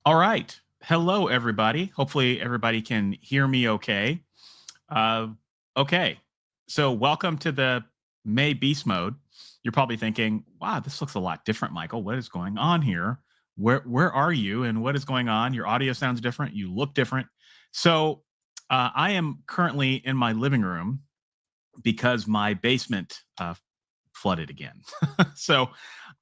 All right. Hello, everybody. Hopefully, everybody can hear me okay. Uh, okay. So, welcome to the May Beast Mode. You're probably thinking, wow, this looks a lot different, Michael. What is going on here? Where are you and what is going on? Your audio sounds different. You look different. So, I am currently in my living room because my basement flooded again. So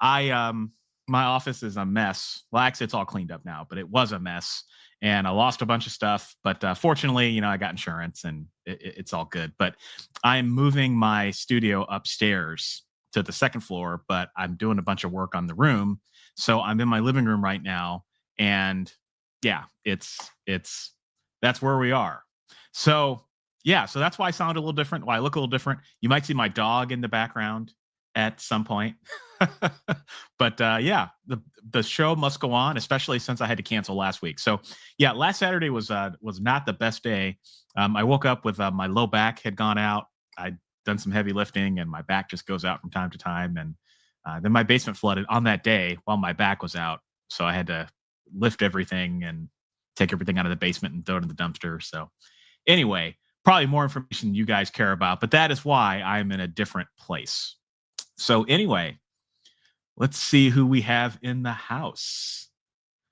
I my office is a mess. Well, actually, it's all cleaned up now, but it was a mess, and I lost a bunch of stuff. But fortunately, I got insurance, and it's all good. But I'm moving my studio upstairs to the second floor, but I'm doing a bunch of work on the room, so I'm in my living room right now, and yeah, it's that's where we are. So yeah, so that's why I sound a little different, why I look a little different. You might see my dog in the background at some point. But yeah, the show must go on, especially since I had to cancel last week. So yeah, last Saturday was not the best day. I woke up with my low back had gone out. I'd done some heavy lifting, and my back just goes out from time to time. And then my basement flooded on that day while my back was out, so I had to lift everything and take everything out of the basement and throw it in the dumpster. So anyway, probably more information you guys care about, but that is why I'm in a different place. So anyway, let's see who we have in the house.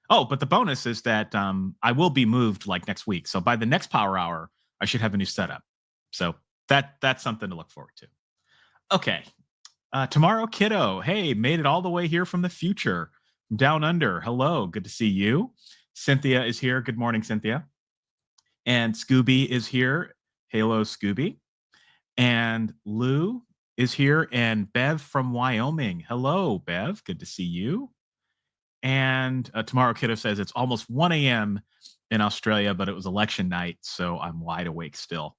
Oh, but the bonus is that I will be moved like next week. So by the next Power Hour, I should have a new setup. So that's something to look forward to. Okay, tomorrow, kiddo. Hey, made it all the way here from the future, from down under. Hello, good to see you. Cynthia is here. Good morning, Cynthia. And Scooby is here. Hello, Scooby. And Lou is here, and Bev from Wyoming. Hello, Bev. Good to see you. And Tomorrow Kiddo says it's almost 1 a.m. in Australia, but it was election night, so I'm wide awake still.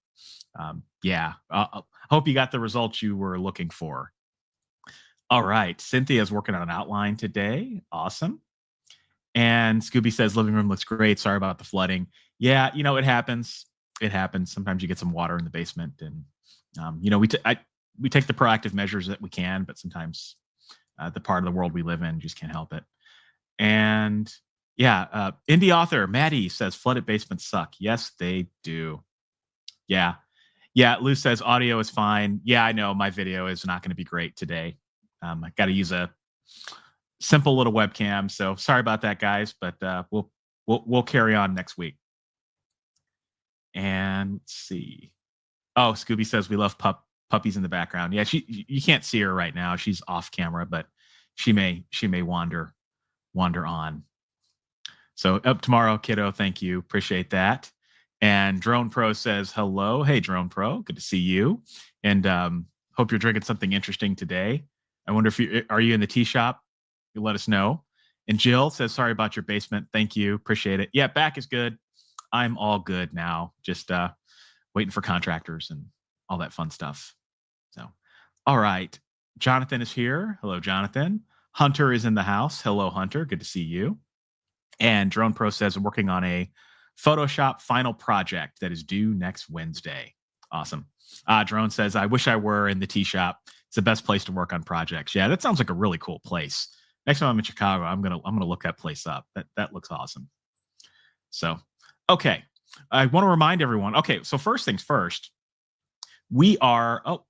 Yeah, I hope you got the results you were looking for. All right, Cynthia's working on an outline today. Awesome. And Scooby says living room looks great. Sorry about the flooding. Yeah, it happens. It happens. Sometimes you get some water in the basement, and we take the proactive measures that we can, but sometimes the part of the world we live in just can't help it. And yeah, indie author Maddie says flooded basements suck. Yes, they do. Yeah. Yeah, Lou says audio is fine. Yeah, I know my video is not going to be great today. I got to use a simple little webcam, so sorry about that, guys. But we'll carry on next week. And let's see. Oh, Scooby says we love puppies in the background. Yeah, you can't see her right now. She's off camera, but she may wander on. So up tomorrow, kiddo. Thank you. Appreciate that. And Drone Pro says hello. Hey, Drone Pro. Good to see you. And hope you're drinking something interesting today. I wonder if are you in the tea shop? You let us know. And Jill says sorry about your basement. Thank you. Appreciate it. Yeah, back is good. I'm all good now. Just waiting for contractors and all that fun stuff. So, all right. Jonathan is here. Hello, Jonathan. Hunter is in the house. Hello, Hunter. Good to see you. And Drone Pro says I'm working on a Photoshop final project that is due next Wednesday. Awesome. Drone says, I wish I were in the tea shop. It's the best place to work on projects. Yeah, that sounds like a really cool place. Next time I'm in Chicago, I'm gonna look that place up. That looks awesome. So, okay. I want to remind everyone. Okay, so first things first, we are. Oh,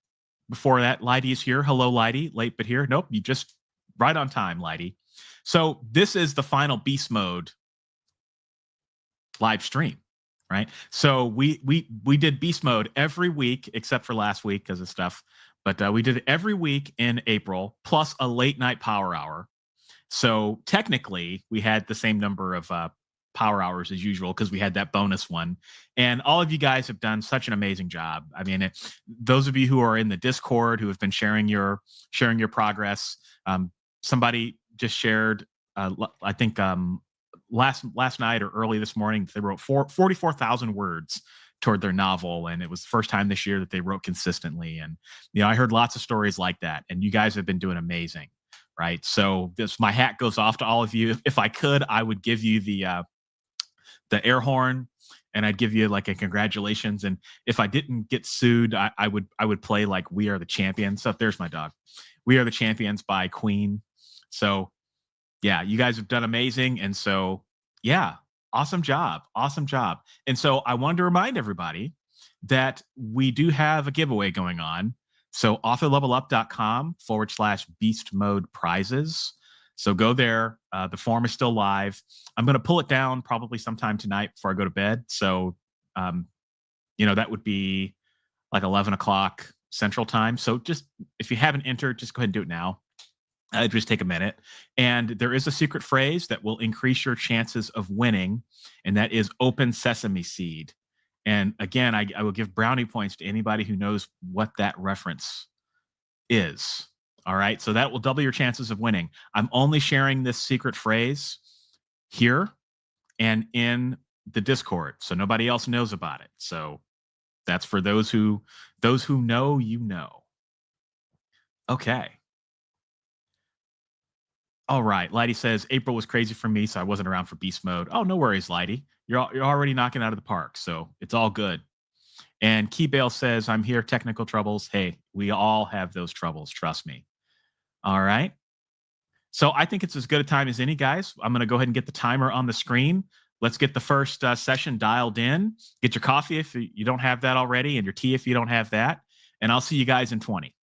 before that, Leidy is here. Hello, Leidy. Late but here. Nope, you just right on time, Leidy. So this is the final Beast Mode live stream, right? So we did Beast Mode every week except for last week because of stuff, but we did it every week in April plus a late night power hour. So technically, we had the same number of power hours as usual because we had that bonus one. And all of you guys have done such an amazing job. I mean, those of you who are in the Discord who have been sharing your progress. Somebody just shared, I think last night or early this morning, they wrote 44,000 words toward their novel, and it was the first time this year that they wrote consistently. And I heard lots of stories like that, and you guys have been doing amazing. Right. So my hat goes off to all of you. If I could, I would give you the air horn, and I'd give you like a congratulations. And if I didn't get sued, I would play like We Are the Champions. So there's my dog. We Are the Champions by Queen. So yeah, you guys have done amazing. And so Yeah. Awesome job. Awesome job. And so I wanted to remind everybody that we do have a giveaway going on. So authorlevelup.com/beast mode prizes. So go there. The form is still live. I'm going to pull it down probably sometime tonight before I go to bed. So, um, that would be like 11 o'clock Central Time. So just if you haven't entered, just go ahead and do it now. Just take a minute. And there is a secret phrase that will increase your chances of winning, and that is open sesame seed. And again, I will give brownie points to anybody who knows what that reference is. All right. So that will double your chances of winning. I'm only sharing this secret phrase here and in the Discord. So nobody else knows about it. So that's for those who know, you know. Okay. All right. Lighty says April was crazy for me, so I wasn't around for beast mode. Oh, no worries, Lighty. You're already knocking out of the park, so it's all good. And Key Bale says, I'm here, technical troubles. Hey, we all have those troubles, trust me. All right. So I think it's as good a time as any, guys. I'm going to go ahead and get the timer on the screen. Let's get the first session dialed in. Get your coffee if you don't have that already, and your tea if you don't have that. And I'll see you guys in 20.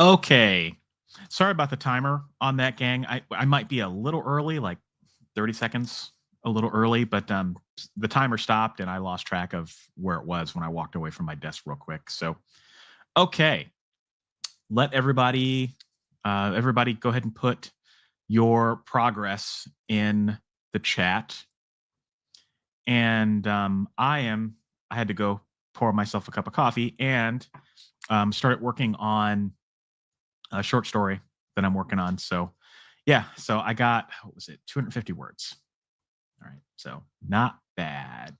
Okay. Sorry about the timer on that, gang. I might be a little early, like 30 seconds a little early, but the timer stopped and I lost track of where it was when I walked away from my desk real quick. So, okay. Let everybody go ahead and put your progress in the chat. And I had to go pour myself a cup of coffee and started working on a short story that I'm working on. So, yeah, so I got, what was it, 250 words. All right, so not bad.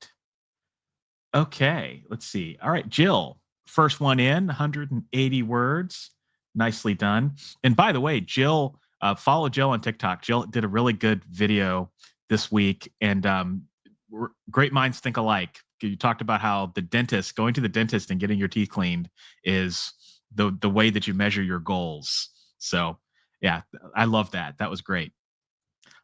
Okay, let's see. All right, Jill, first one in, 180 words. Nicely done. And by the way, Jill, follow Jill on TikTok. Jill did a really good video this week, and great minds think alike. You talked about how going to the dentist and getting your teeth cleaned is the way that you measure your goals. So yeah, I love that. That was great.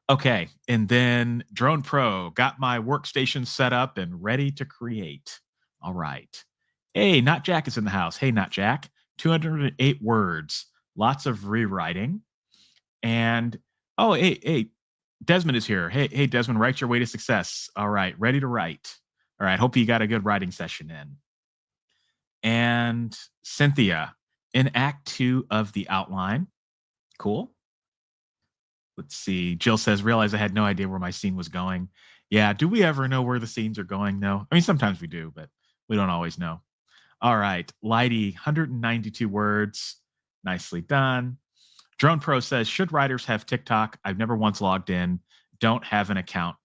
Okay, and then Drone Pro got my workstation set up and ready to create. All right. Hey, Not Jack is in the house. Hey, Not Jack. 208 words, lots of rewriting. And oh, hey, Desmond is here. Hey, Desmond, write your way to success. All right, ready to write. All right, hope you got a good writing session in. And Cynthia in Act 2 of the outline. Cool. Let's see. Jill says, realize I had no idea where my scene was going. Yeah. Do we ever know where the scenes are going, though? I mean, sometimes we do, but we don't always know. All right. Lighty, 192 words. Nicely done. Drone Pro says, should writers have TikTok? I've never once logged in. Don't have an account.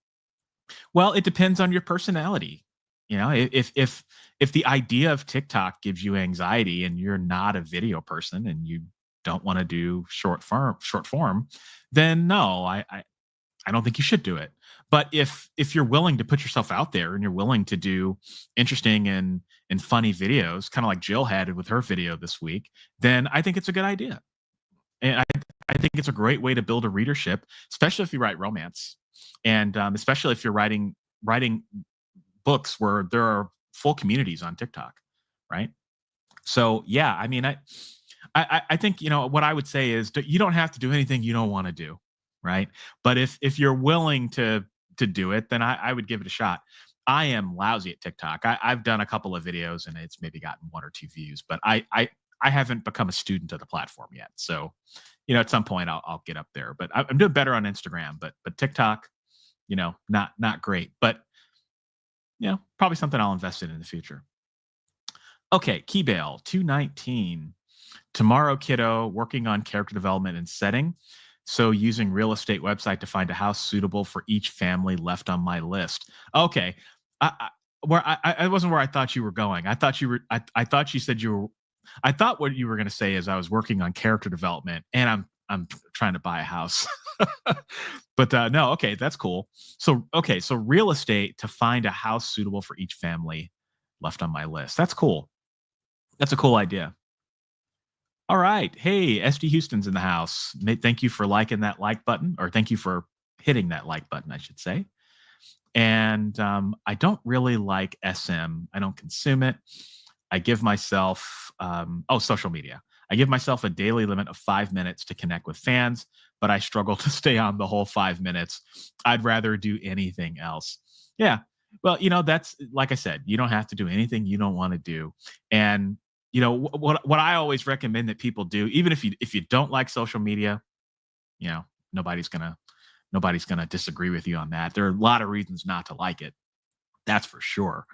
Well, it depends on your personality. You know, if the idea of TikTok gives you anxiety and you're not a video person and you don't want to do short form, then no, I don't think you should do it. But if you're willing to put yourself out there and you're willing to do interesting and funny videos, kind of like Jill had with her video this week, then I think it's a good idea. And I think it's a great way to build a readership, especially if you write romance, and especially if you're writing books where there are full communities on TikTok, right? So yeah, I mean, I think what I would say is you don't have to do anything you don't want to do, right? But if you're willing to do it, then I would give it a shot. I am lousy at TikTok. I've done a couple of videos and it's maybe gotten 1 or 2 views, but I haven't become a student of the platform yet. So, at some point I'll get up there. But I'm doing better on Instagram. But TikTok, not great. But probably something I'll invest in the future. Okay, Keybale 219. Tomorrow, kiddo, working on character development and setting. So using real estate website to find a house suitable for each family left on my list. Okay. I wasn't where I thought you were going. I thought you said you were, I thought what you were going to say is I was working on character development and I'm trying to buy a house. But no, okay, that's cool. So real estate to find a house suitable for each family left on my list. That's cool. That's a cool idea. All right. Hey, SD Houston's in the house. Thank you for liking that like button, or thank you for hitting that like button, I should say. And I don't really like SM. I don't consume it. I give myself, social media. I give myself a daily limit of 5 minutes to connect with fans, but I struggle to stay on the whole 5 minutes. I'd rather do anything else. Yeah. Well, that's, like I said, you don't have to do anything you don't want to do. And what I always recommend that people do, even if you don't like social media, nobody's gonna disagree with you on that. There are a lot of reasons not to like it, that's for sure.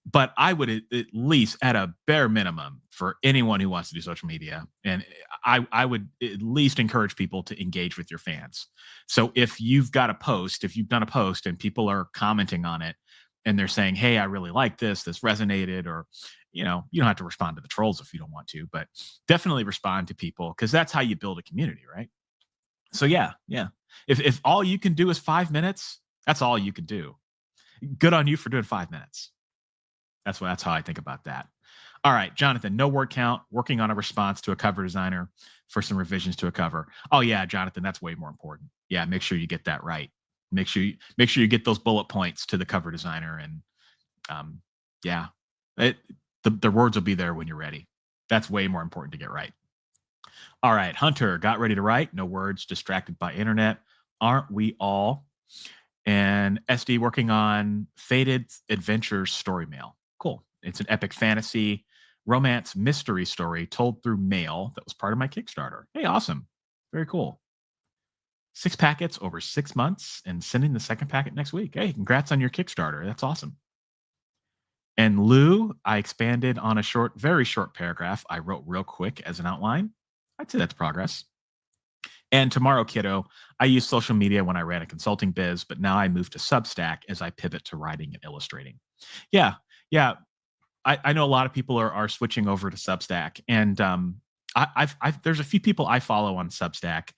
But I would at least, at a bare minimum, for anyone who wants to do social media, and I would at least encourage people to engage with your fans. So if you've done a post and people are commenting on it and they're saying, hey, I really like this resonated, or you don't have to respond to the trolls if you don't want to, but definitely respond to people, because that's how you build a community, right? So yeah. If all you can do is 5 minutes, that's all you can do. Good on you for doing 5 minutes. That's how I think about that. All right, Jonathan, no word count, working on a response to a cover designer for some revisions to a cover. Oh yeah, Jonathan, that's way more important. Yeah, make sure you get that right. Make sure you get those bullet points to the cover designer, and the words will be there when you're ready. That's way more important to get right. All right, Hunter got ready to write. No words, distracted by internet. Aren't we all? And SD working on Fated Adventures Story Mail. Cool. It's an epic fantasy romance mystery story told through mail that was part of my Kickstarter. Hey, awesome. Very cool. 6 packets over 6 months and sending the second packet next week. Hey, congrats on your Kickstarter. That's awesome. And Lou, I expanded on a short, very short paragraph I wrote real quick as an outline. I'd say that's progress. And tomorrow, kiddo, I use social media when I ran a consulting biz, but now I move to Substack as I pivot to writing and illustrating. Yeah, yeah. I know a lot of people are switching over to Substack, and there's a few people I follow on Substack.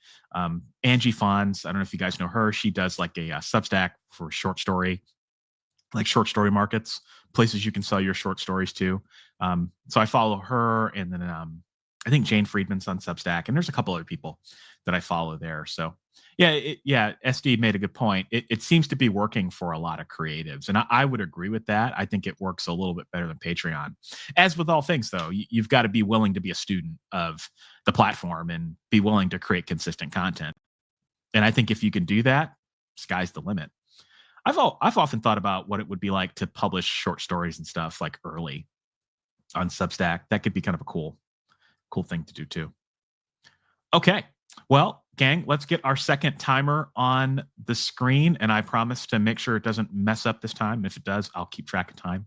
Angie Fonz, I don't know if you guys know her. She does like a Substack for short story, like short story markets, places you can sell your short stories to. So I follow her, and then I think Jane Friedman's on Substack, and there's a couple other people that I follow there. So yeah, SD made a good point. It seems to be working for a lot of creatives, and I would agree with that. I think it works a little bit better than Patreon. As with all things, though, you've got to be willing to be a student of the platform and be willing to create consistent content. And I think if you can do that, sky's the limit. I've often thought about what it would be like to publish short stories and stuff like early on Substack. That could be kind of a cool thing to do too. Okay. Well, gang, let's get our second timer on the screen. And I promise to make sure it doesn't mess up this time. If it does, I'll keep track of time.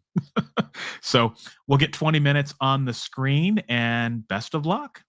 So we'll get 20 minutes on the screen, and best of luck.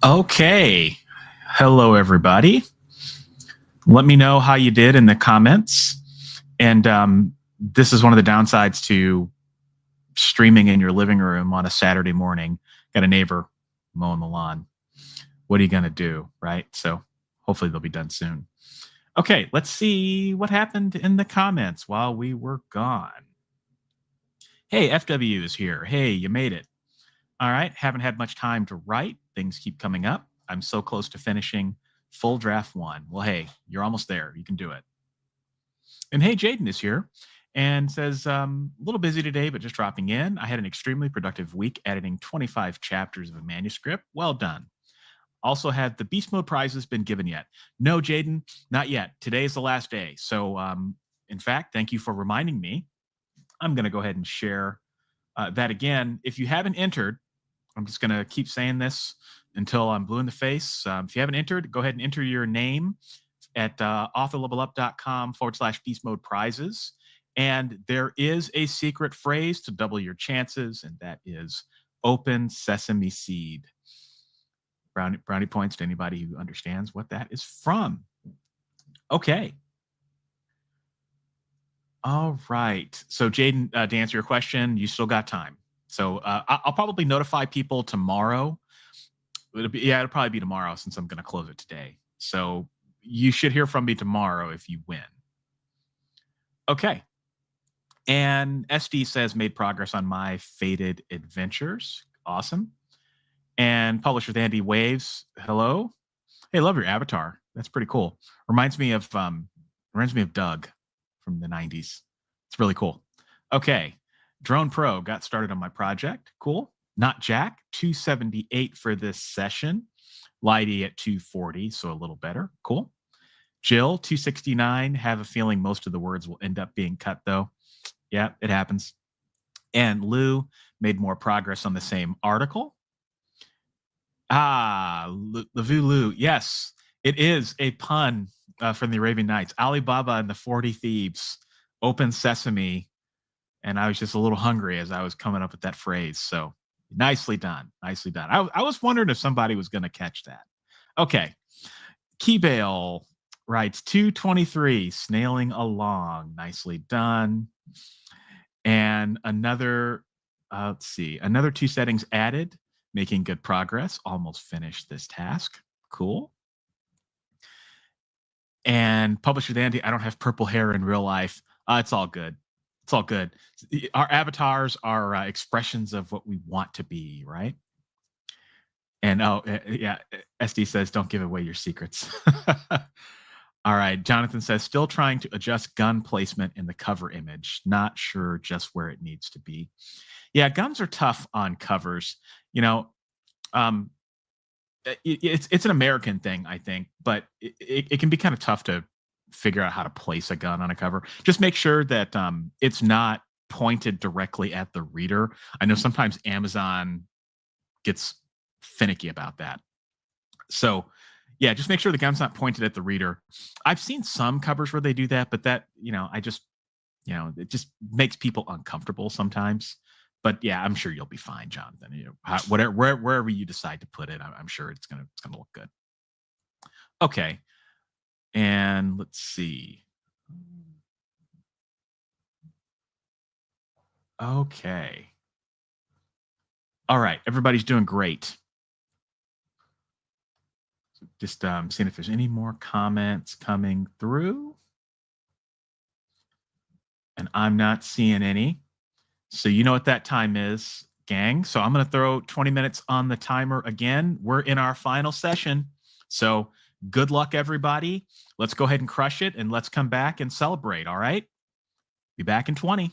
Okay. Hello, everybody. Let me know how you did in the comments. And this is one of the downsides to streaming in your living room on a Saturday morning. Got a neighbor mowing the lawn. What are you going to do? Right. So hopefully they'll be done soon. Okay. Let's see what happened in the comments while we were gone. Hey, FW is here. Hey, you made it. All right. Haven't had much time to write. Things keep coming up. I'm so close to finishing full draft 1. Well, hey, you're almost there. You can do it. And hey, Jaden is here and says, a little busy today, but just dropping in. I had an extremely productive week editing 25 chapters of a manuscript. Well done. Also, have the Beast Mode prizes been given yet? No, Jaden, not yet. Today is the last day. So, in fact, thank you for reminding me. I'm going to go ahead and share that again. If you haven't entered, I'm just going to keep saying this until I'm blue in the face. If you haven't entered, go ahead and enter your name at authorlevelup.com/beast mode prizes. And there is a secret phrase to double your chances, and that is open sesame seed. Brownie points to anybody who understands what that is from. Okay. All right. So, Jaden, to answer your question, you still got time. So I'll probably notify people tomorrow. It'll probably be tomorrow since I'm going to close it today. So you should hear from me tomorrow if you win. Okay. And SD says, made progress on my Fated Adventures. Awesome. And publisher with Andy Waves. Hello. Hey, love your avatar. That's pretty cool. Reminds me of Doug from the 90s. It's really cool. Okay. Drone Pro got started on my project. Cool. Not Jack, 278 for this session. Lighty at 240, so a little better. Cool. Jill, 269. Have a feeling most of the words will end up being cut, though. Yeah, it happens. And Lou made more progress on the same article. Lavu Lou. Yes, it is a pun from the Arabian Nights. Alibaba and the 40 Thieves. Open sesame. And I was just a little hungry as I was coming up with that phrase. So nicely done. Nicely done. I was wondering if somebody was going to catch that. Okay. Keybale writes 223, snailing along. Nicely done. And another, let's see, another 2 settings added, making good progress. Almost finished this task. Cool. And publisher Andy, I don't have purple hair in real life. It's all good. It's all good. Our avatars are expressions of what we want to be, right? And yeah, SD says, don't give away your secrets. All right. Jonathan says, still trying to adjust gun placement in the cover image. Not sure just where it needs to be. Yeah, guns are tough on covers. You know, it's an American thing, I think, but it can be kind of tough to figure out how to place a gun on a cover. Just make sure that it's not pointed directly at the reader. I know sometimes Amazon gets finicky about that. So yeah, just make sure the gun's not pointed at the reader. I've seen some covers where they do that, but that, it just makes people uncomfortable sometimes. But yeah, I'm sure you'll be fine, Jonathan. Wherever you decide to put it, I'm sure it's gonna look good. Okay, and let's see. Okay. All right, everybody's doing great. Just seeing if there's any more comments coming through. And I'm not seeing any. So you know what that time is, gang. So I'm going to throw 20 minutes on the timer again. We're in our final session. So good luck, everybody. Let's go ahead and crush it, and let's come back and celebrate, all right? Be back in 20.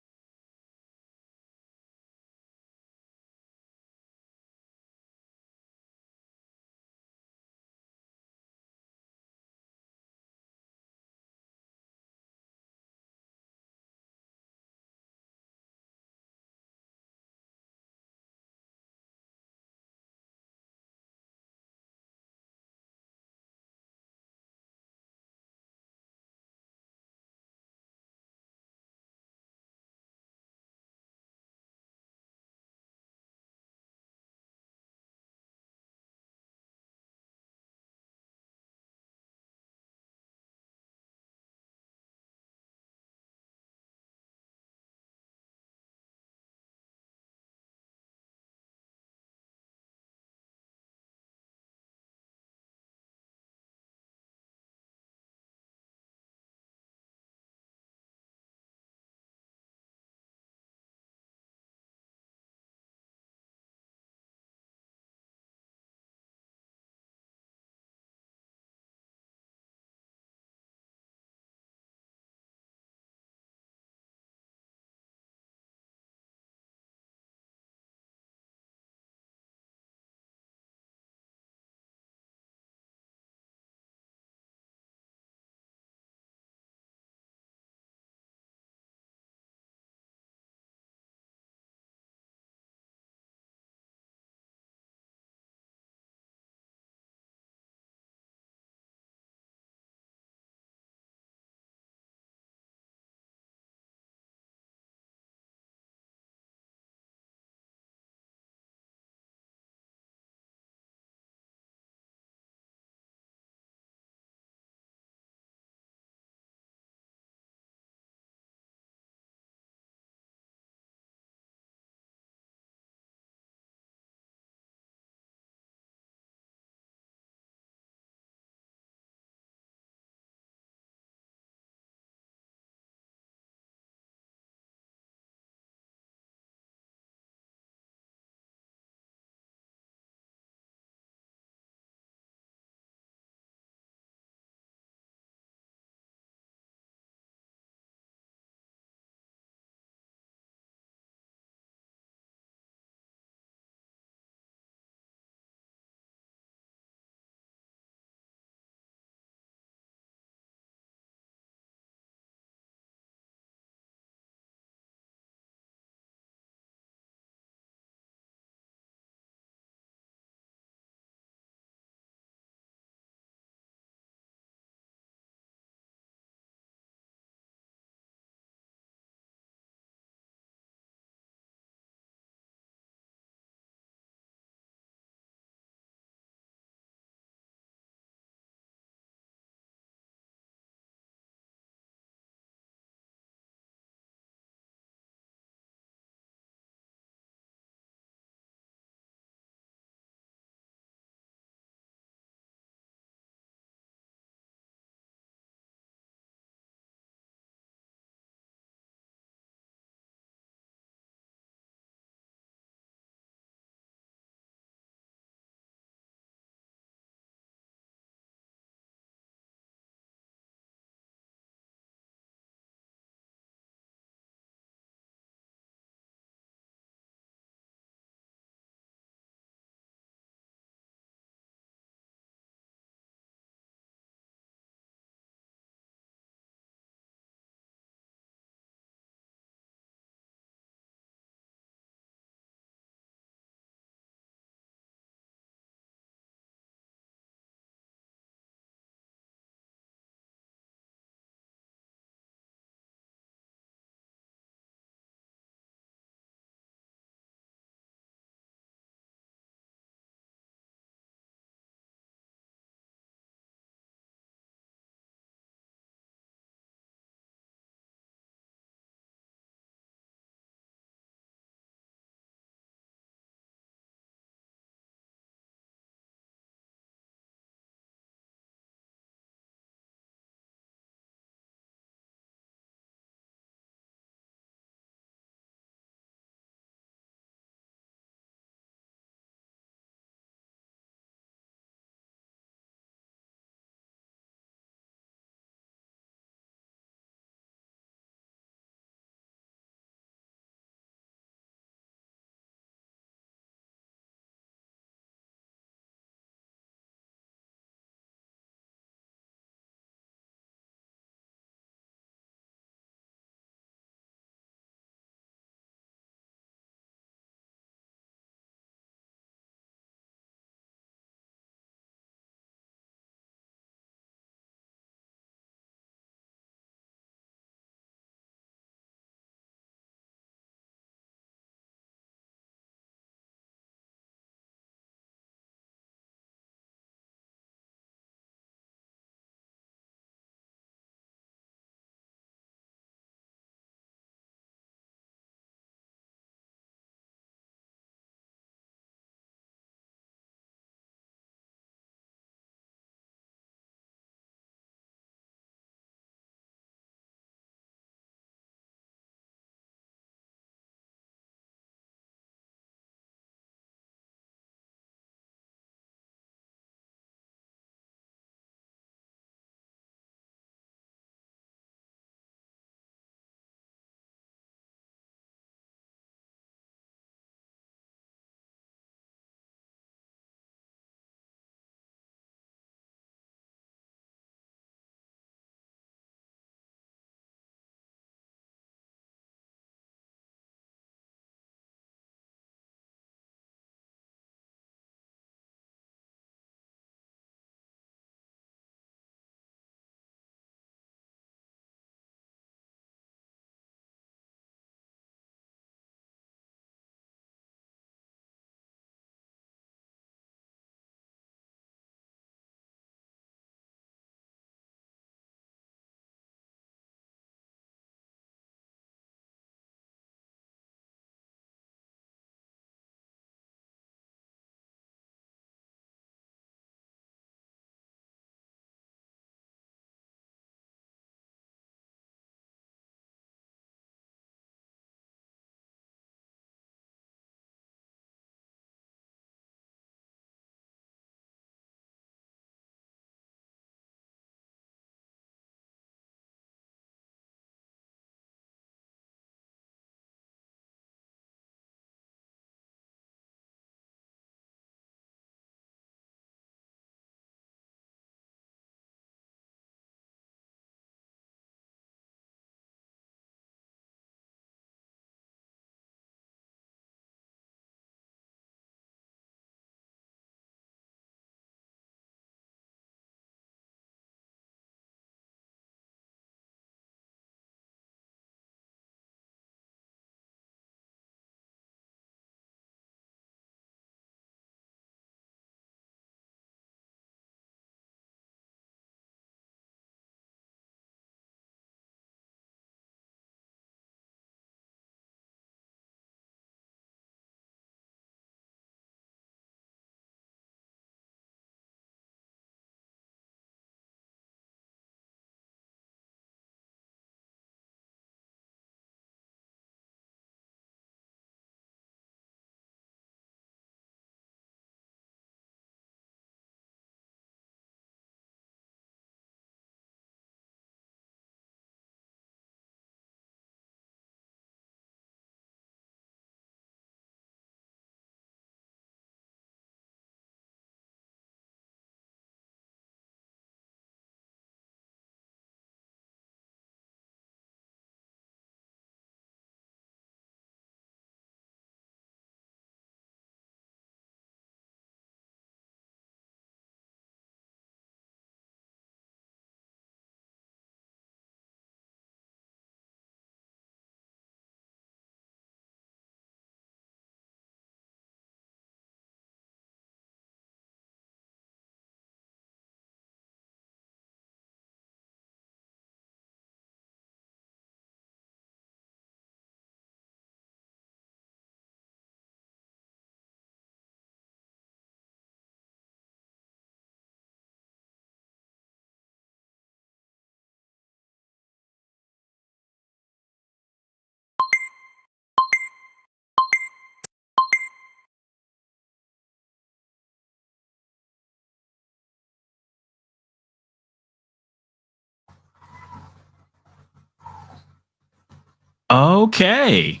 Okay.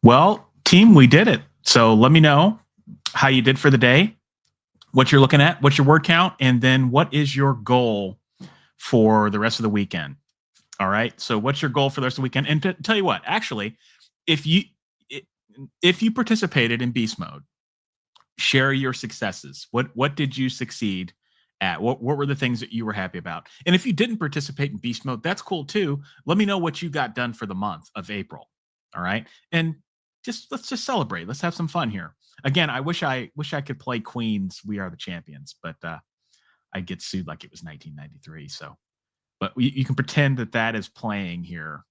Well, team, we did it. So let me know how you did for the day, what you're looking at, what's your word count, and then what is your goal for the rest of the weekend. All right. So what's your goal for the rest of the weekend? And to tell you what, actually, if you if you participated in beast mode, share your successes. What did you succeed at? What were the things that you were happy about? And if you didn't participate in beast mode, that's cool too. Let me know what you got done for the month of April. All right. And let's just celebrate. Let's have some fun here. Again, I wish I could play Queens We Are the Champions, but I'd get sued like it was 1993. So but you can pretend that that is playing here.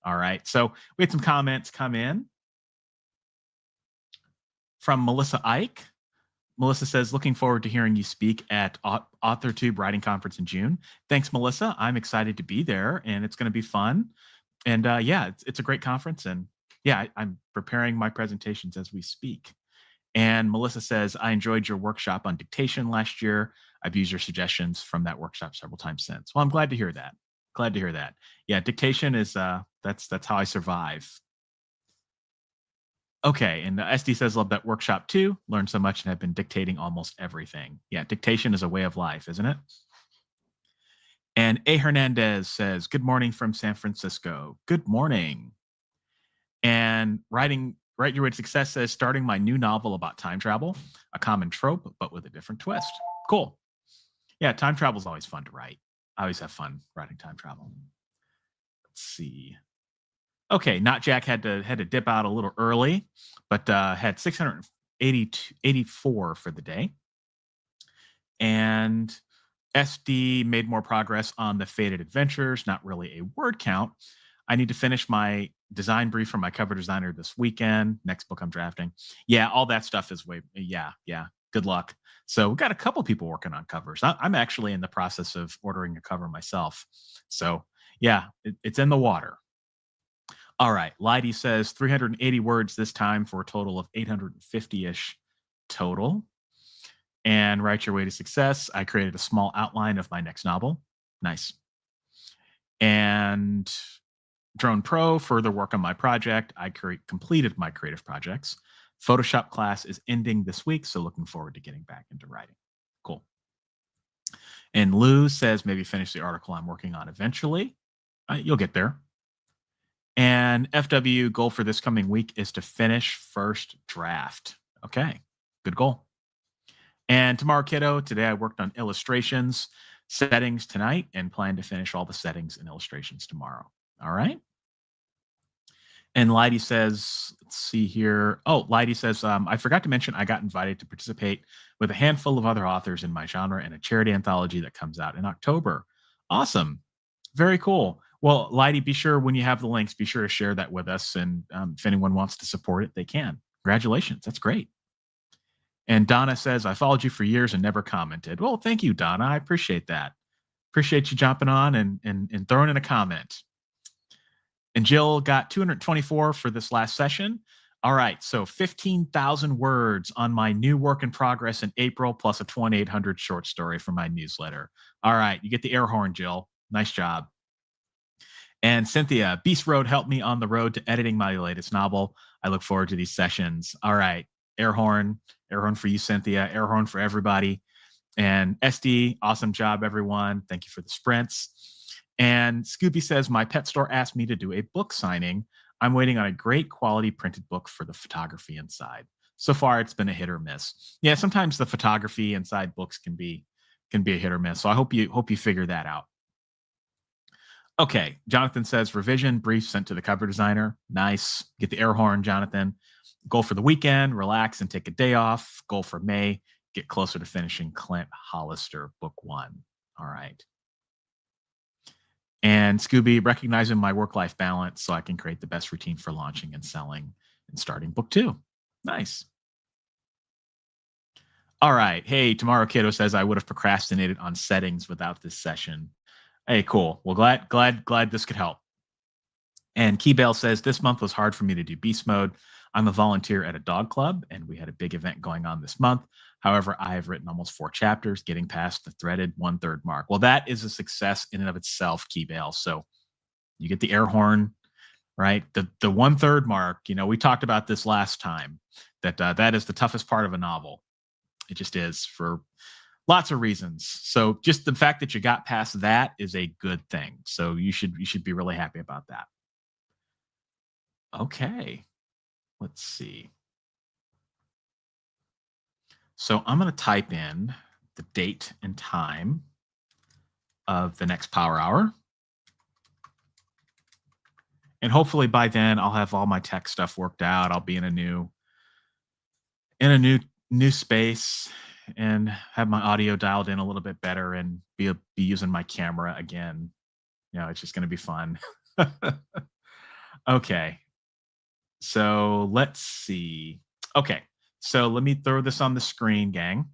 All right. So we had some comments come in from Melissa Ike. Melissa says, looking forward to hearing you speak at AuthorTube Writing Conference in June. Thanks, Melissa. I'm excited to be there, and it's going to be fun. And yeah, it's a great conference. And yeah, I'm preparing my presentations as we speak. And Melissa says, I enjoyed your workshop on dictation last year. I've used your suggestions from that workshop several times since. Well, I'm glad to hear that. Glad to hear that. Yeah, dictation is that's how I survive. Okay, and SD says, love that workshop too. Learned so much and have been dictating almost everything. Yeah, dictation is a way of life, isn't it? And A. Hernandez says, good morning from San Francisco. Good morning. And Write Your Way to Success says, starting my new novel about time travel, a common trope, but with a different twist. Cool. Yeah, time travel is always fun to write. I always have fun writing time travel. Let's see. Okay, Not Jack had to dip out a little early, but had 684 for the day. And SD made more progress on the Faded Adventures, not really a word count. I need to finish my design brief for my cover designer this weekend. Next book I'm drafting. Yeah, all that stuff is yeah. Good luck. So we've got a couple people working on covers. I'm actually in the process of ordering a cover myself. So yeah, it's in the water. All right. Leidy says 380 words this time for a total of 850-ish total. And Write Your Way to Success, I created a small outline of my next novel. Nice. And Drone Pro, further work on my project. I completed my creative projects. Photoshop class is ending this week, so looking forward to getting back into writing. Cool. And Lou says maybe finish the article I'm working on eventually. You'll get there. And FW goal for this coming week is to finish first draft. Okay, good goal. And tomorrow, kiddo, today I worked on illustrations, settings tonight, and plan to finish all the settings and illustrations tomorrow. All right. And Leidy says, let's see here. Oh, Leidy says, I forgot to mention I got invited to participate with a handful of other authors in my genre in a charity anthology that comes out in October. Awesome. Very cool. Well, Leidy, be sure when you have the links, be sure to share that with us. And if anyone wants to support it, they can. Congratulations. That's great. And Donna says, I followed you for years and never commented. Well, thank you, Donna. I appreciate that. Appreciate you jumping on and throwing in a comment. And Jill got 224 for this last session. All right, so 15,000 words on my new work in progress in April, plus a 2,800 short story for my newsletter. All right, you get the air horn, Jill. Nice job. And Cynthia, Beast Road helped me on the road to editing my latest novel. I look forward to these sessions. All right, air horn for you, Cynthia, air horn for everybody. And SD, awesome job, everyone. Thank you for the sprints. And Scooby says, my pet store asked me to do a book signing. I'm waiting on a great quality printed book for the photography inside. So far, it's been a hit or miss. Yeah, sometimes the photography inside books can be a hit or miss. So I hope you figure that out. Okay, Jonathan says, revision brief sent to the cover designer. Nice. Get the air horn, Jonathan. Goal for the weekend, relax and take a day off. Goal for May, get closer to finishing Clint Hollister book 1. All right. And Scooby, recognizing my work-life balance so I can create the best routine for launching and selling and starting book 2. Nice. All right. Hey, Tomorrow Kiddo says I would have procrastinated on settings without this session. Hey, cool. Well, glad this could help. And Keybell says, this month was hard for me to do beast mode. I'm a volunteer at a dog club, and we had a big event going on this month. However, I have written almost 4 chapters, getting past the threaded 1/3 mark. Well, that is a success in and of itself, Keybell. So You get the air horn, right? The 1/3 mark. We talked about this last time. That is the toughest part of a novel. It just is for lots of reasons. So just the fact that you got past that is a good thing. So you should be really happy about that. Okay. Let's see. So I'm going to type in the date and time of the next Power Hour. And hopefully by then I'll have all my tech stuff worked out. I'll be in a new space and have my audio dialed in a little bit better and be using my camera again. It's just going to be fun. Okay. So let's see. Okay. So let me throw this on the screen, gang.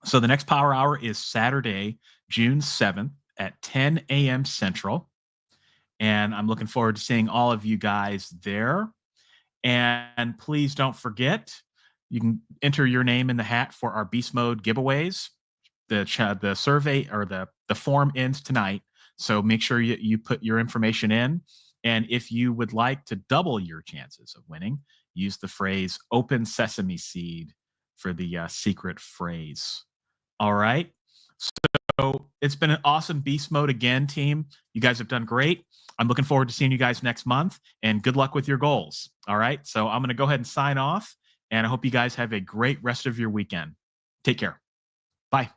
So the next Power Hour is Saturday, June 7th at 10 a.m. Central. And I'm looking forward to seeing all of you guys there. And please don't forget, you can enter your name in the hat for our Beast Mode giveaways. The survey or the form ends tonight. So make sure you put your information in. And if you would like to double your chances of winning, use the phrase open sesame seed for the secret phrase. All right. So it's been an awesome Beast Mode again, team. You guys have done great. I'm looking forward to seeing you guys next month, and good luck with your goals. All right. So I'm going to go ahead and sign off, and I hope you guys have a great rest of your weekend. Take care. Bye.